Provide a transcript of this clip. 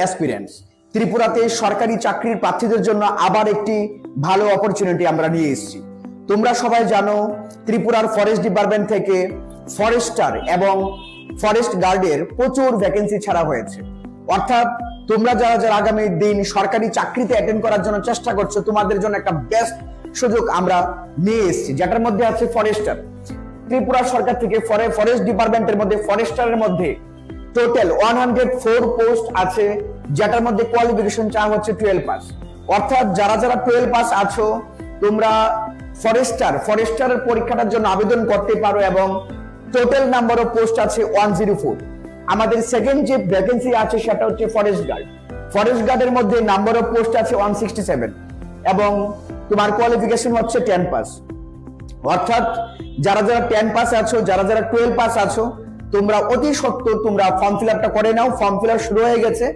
Aspirants. ত্রিপুরাতে সরকারি চাকরির প্রার্থীদের জন্য আবার একটি ভালো অপরচুনিটি আমরা নিয়ে এসেছি। তোমরা সবাই জানো ত্রিপুরার ফরেস্ট ডিপার্টমেন্ট থেকে ফরেস্টার এবং ফরেস্ট গার্ডের প্রচুর ভ্যাকেন্সি ছাড়া হয়েছে। অর্থাৎ তোমরা যারা যারা আগামী দিন সরকারি চাকরিতে অ্যাটেন্ড করার জন্য চেষ্টা করছো, তোমাদের জন্য একটা বেস্ট সুযোগ আমরা নিয়ে এসেছি, যেটার মধ্যে আছে ফরেস্টার। ত্রিপুরা সরকার থেকে ফরেস্ট ডিপার্টমেন্টের মধ্যে ফরেস্টারের মধ্যে টোটাল 104 পোস্ট আছে, যেটার মধ্যে কোয়ালিফিকেশন চাওয়া হচ্ছে 12 পাস। অর্থাৎ যারা যারা 12 পাস আছো তোমরা ফরেস্টারের পরীক্ষাটার জন্য আবেদন করতে পারো এবং টোটাল নাম্বার অফ পোস্ট আছে 104। আমাদের সেকেন্ড যে ভ্যাকেন্সি আছে সেটা হচ্ছে ফরেস্ট গার্ডের মধ্যে নাম্বার অফ পোস্ট আছে 167 এবং তোমার কোয়ালিফিকেশন হচ্ছে 10 পাস। অর্থাৎ যারা যারা 10 পাস আছো, যারা যারা 12 পাস আছো, তোমরা অতি সত্বর তোমরা ফর্ম ফিল আপটা করে নাও। ফর্ম ফিল আপ শুরু হয়ে গেছে।